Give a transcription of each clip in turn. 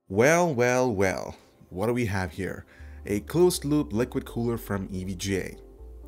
Well, what do we have here? A closed-loop liquid cooler from EVGA.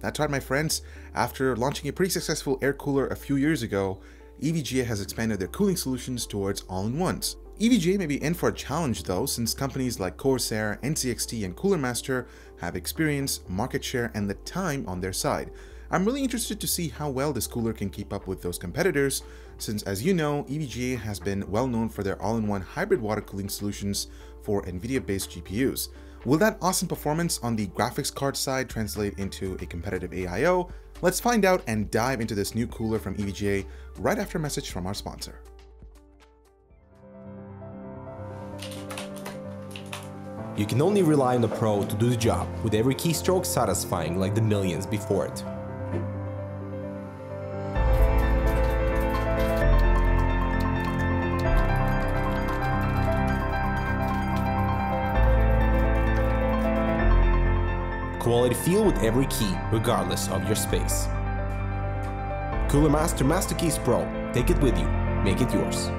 That's right, my friends. After launching a pretty successful air cooler a few years ago, EVGA has expanded their cooling solutions towards all-in-ones. EVGA may be in for a challenge though, since companies like Corsair, NCXT, and Cooler Master have experience, market share, and the time on their side. I'm really interested to see how well this cooler can keep up with those competitors, since as you know, EVGA has been well known for their all-in-one hybrid water cooling solutions for NVIDIA-based GPUs. Will that awesome performance on the graphics card side translate into a competitive AIO? Let's find out and dive into this new cooler from EVGA right after a message from our sponsor. You can only rely on the pro to do the job, with every keystroke satisfying like the millions before it. Quality feel with every key, regardless of your space. Cooler Master Master Keys Pro. Take it with you. Make it yours.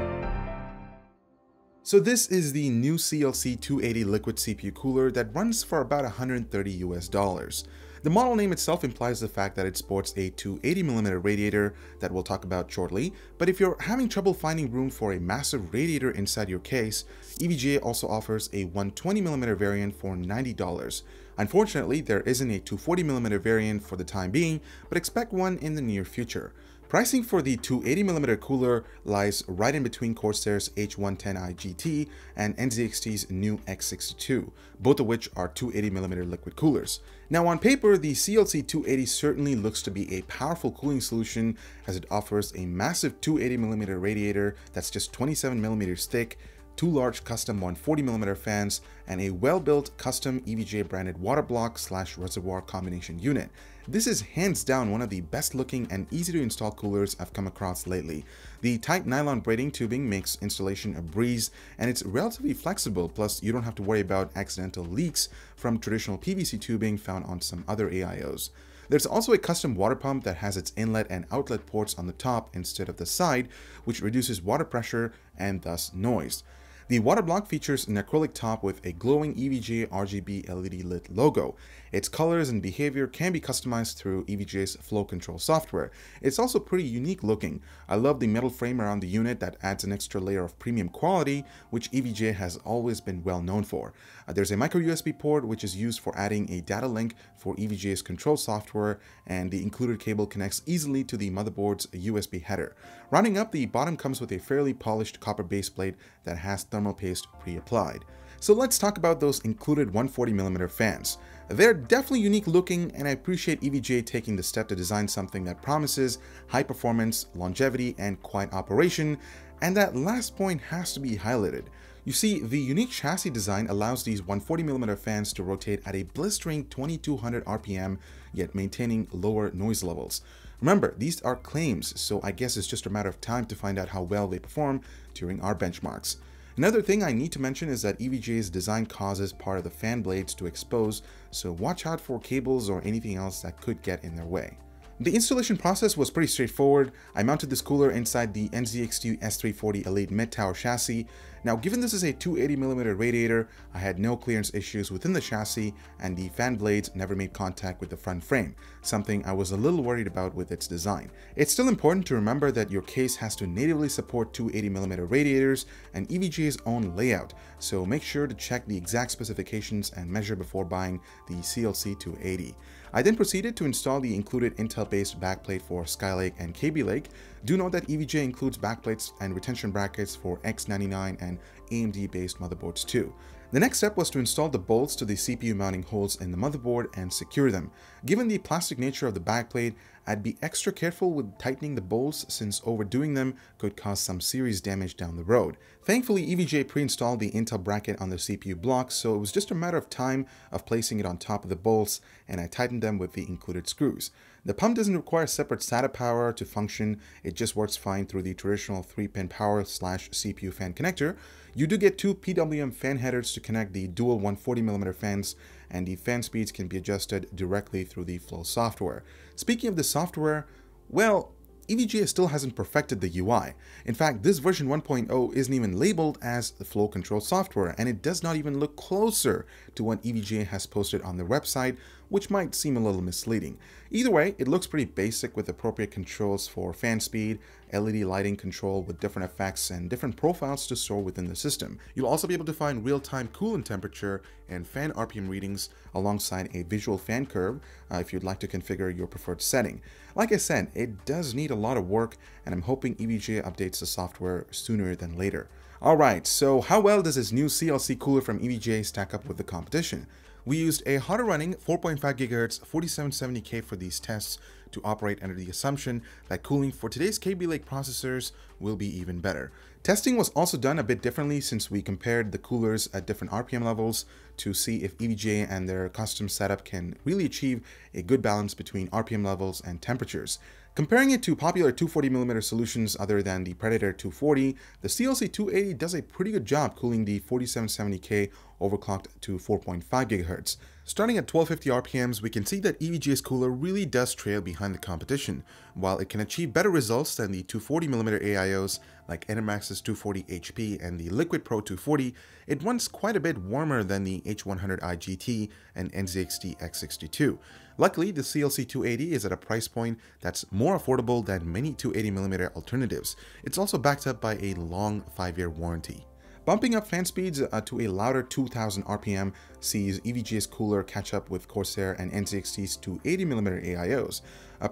So this is the new CLC 280 liquid CPU cooler that runs for about $130 US. The model name itself implies the fact that it sports a 280mm radiator that we'll talk about shortly, but if you're having trouble finding room for a massive radiator inside your case, EVGA also offers a 120mm variant for $90. Unfortunately, there isn't a 240mm variant for the time being, but expect one in the near future. Pricing for the 280mm cooler lies right in between Corsair's H110i GT and NZXT's new X62, both of which are 280mm liquid coolers. Now on paper, the CLC 280 certainly looks to be a powerful cooling solution as it offers a massive 280mm radiator that's just 27mm thick, two large custom 140mm fans, and a well-built custom EVGA branded water block / reservoir combination unit. This is hands down one of the best looking and easy to install coolers I've come across lately. The tight nylon braiding tubing makes installation a breeze, and it's relatively flexible, plus you don't have to worry about accidental leaks from traditional PVC tubing found on some other AIOs. There's also a custom water pump that has its inlet and outlet ports on the top instead of the side, which reduces water pressure and thus noise. The water block features an acrylic top with a glowing EVGA RGB LED lit logo. Its colors and behavior can be customized through EVGA's flow control software. It's also pretty unique looking. I love the metal frame around the unit that adds an extra layer of premium quality, which EVGA has always been well known for. There's a micro USB port which is used for adding a data link for EVGA's control software, and the included cable connects easily to the motherboard's USB header. Rounding up, the bottom comes with a fairly polished copper base plate that has thermal paste pre-applied. So let's talk about those included 140mm fans. They're definitely unique looking, and I appreciate EVGA taking the step to design something that promises high performance, longevity, and quiet operation, and that last point has to be highlighted. You see, the unique chassis design allows these 140mm fans to rotate at a blistering 2200 RPM, yet maintaining lower noise levels. Remember, these are claims, so I guess it's just a matter of time to find out how well they perform during our benchmarks. Another thing I need to mention is that EVGA's design causes part of the fan blades to expose, so watch out for cables or anything else that could get in their way. The installation process was pretty straightforward. I mounted this cooler inside the NZXT S340 Elite mid-tower chassis. Now, given this is a 280mm radiator, I had no clearance issues within the chassis, and the fan blades never made contact with the front frame, something I was a little worried about with its design. It's still important to remember that your case has to natively support 280mm radiators and EVGA's own layout, so make sure to check the exact specifications and measure before buying the CLC 280. I then proceeded to install the included Intel-based backplate for Skylake and Kaby Lake. Do note that EVGA includes backplates and retention brackets for X99 and AMD-based motherboards too. The next step was to install the bolts to the CPU mounting holes in the motherboard and secure them. Given the plastic nature of the backplate, I'd be extra careful with tightening the bolts since overdoing them could cause some serious damage down the road. Thankfully, EVGA pre-installed the Intel bracket on the CPU block, so it was just a matter of time of placing it on top of the bolts, and I tightened them with the included screws. The pump doesn't require separate SATA power to function, it just works fine through the traditional 3-pin power / CPU fan connector. You do get two PWM fan headers to connect the dual 140mm fans, and the fan speeds can be adjusted directly through the Flow software. Speaking of the software, well, EVGA still hasn't perfected the UI. In fact, this version 1.0 isn't even labeled as the flow control software, and it does not even look closer to what EVGA has posted on their website, which might seem a little misleading. Either way, it looks pretty basic with appropriate controls for fan speed, LED lighting control with different effects, and different profiles to store within the system. You'll also be able to find real-time coolant temperature and fan RPM readings alongside a visual fan curve if you'd like to configure your preferred setting. Like I said, it does need a lot of work, and I'm hoping EVGA updates the software sooner than later. Alright, so how well does this new CLC cooler from EVGA stack up with the competition? We used a hotter running 4.5 GHz 4770K for these tests to operate under the assumption that cooling for today's Kaby Lake processors will be even better. Testing was also done a bit differently since we compared the coolers at different RPM levels to see if EVGA and their custom setup can really achieve a good balance between RPM levels and temperatures. Comparing it to popular 240mm solutions other than the Predator 240, the CLC 280 does a pretty good job cooling the 4770K overclocked to 4.5 GHz. Starting at 1250 RPMs, we can see that EVGA's cooler really does trail behind the competition. While it can achieve better results than the 240mm AIOs like Enermax's 240 HP and the Liquid Pro 240, it runs quite a bit warmer than the H100i GT and NZXT X62. Luckily, the CLC 280 is at a price point that's more affordable than many 280mm alternatives. It's also backed up by a long 5-year warranty. Bumping up fan speeds to a louder 2000 RPM sees EVGA's cooler catch up with Corsair and NZXT's 280mm AIOs,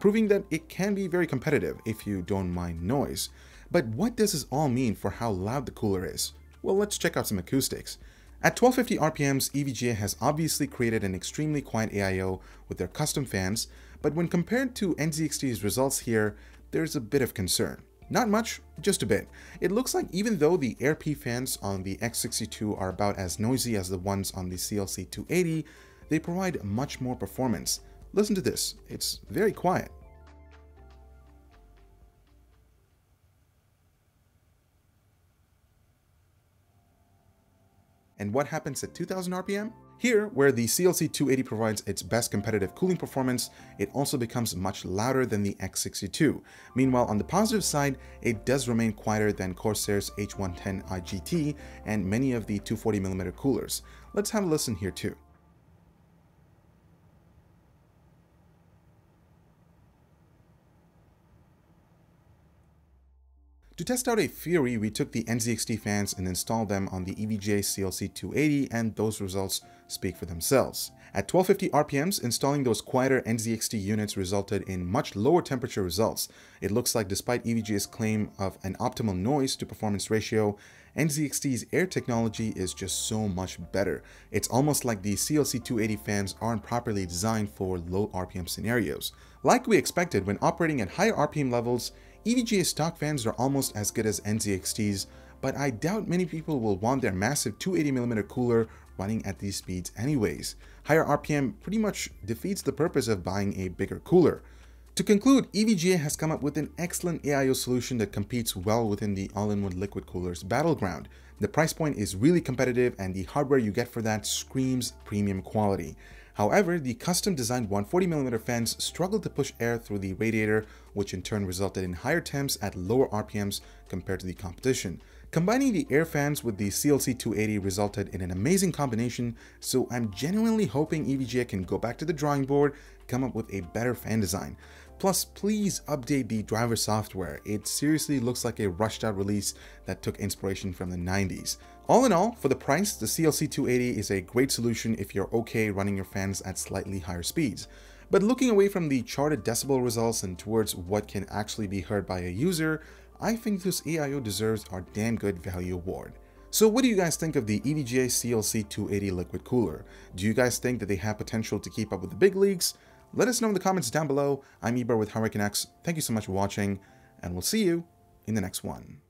proving that it can be very competitive if you don't mind noise. But what does this all mean for how loud the cooler is? Well, let's check out some acoustics. At 1250 RPMs, EVGA has obviously created an extremely quiet AIO with their custom fans, but when compared to NZXT's results here, there's a bit of concern. Not much, just a bit. It looks like even though the Air-P fans on the X62 are about as noisy as the ones on the CLC 280, they provide much more performance. Listen to this, it's very quiet. And what happens at 2000 RPM? Here, where the CLC 280 provides its best competitive cooling performance, it also becomes much louder than the X62. Meanwhile, on the positive side, it does remain quieter than Corsair's H110i GT and many of the 240mm coolers. Let's have a listen here too. To test out a theory, we took the NZXT fans and installed them on the EVGA CLC 280, and those results speak for themselves. At 1250 RPMs, installing those quieter NZXT units resulted in much lower temperature results. It looks like despite EVGA's claim of an optimal noise to performance ratio, NZXT's air technology is just so much better. It's almost like the CLC 280 fans aren't properly designed for low RPM scenarios. Like we expected, when operating at higher RPM levels, EVGA stock fans are almost as good as NZXT's, but I doubt many people will want their massive 280mm cooler running at these speeds anyways. Higher RPM pretty much defeats the purpose of buying a bigger cooler. To conclude, EVGA has come up with an excellent AIO solution that competes well within the all-in-one liquid cooler's battleground. The price point is really competitive, and the hardware you get for that screams premium quality. However, the custom-designed 140mm fans struggled to push air through the radiator, which in turn resulted in higher temps at lower RPMs compared to the competition. Combining the air fans with the CLC 280 resulted in an amazing combination, so I'm genuinely hoping EVGA can go back to the drawing board, come up with a better fan design. Plus, please update the driver software. It seriously looks like a rushed out release that took inspiration from the 90s. All in all, for the price, the CLC 280 is a great solution if you're okay running your fans at slightly higher speeds. But looking away from the charted decibel results and towards what can actually be heard by a user, I think this AIO deserves our damn good value award. So what do you guys think of the EVGA CLC 280 liquid cooler? Do you guys think that they have potential to keep up with the big leagues? Let us know in the comments down below. I'm Eber with Canucks. Thank you so much for watching, and we'll see you in the next one.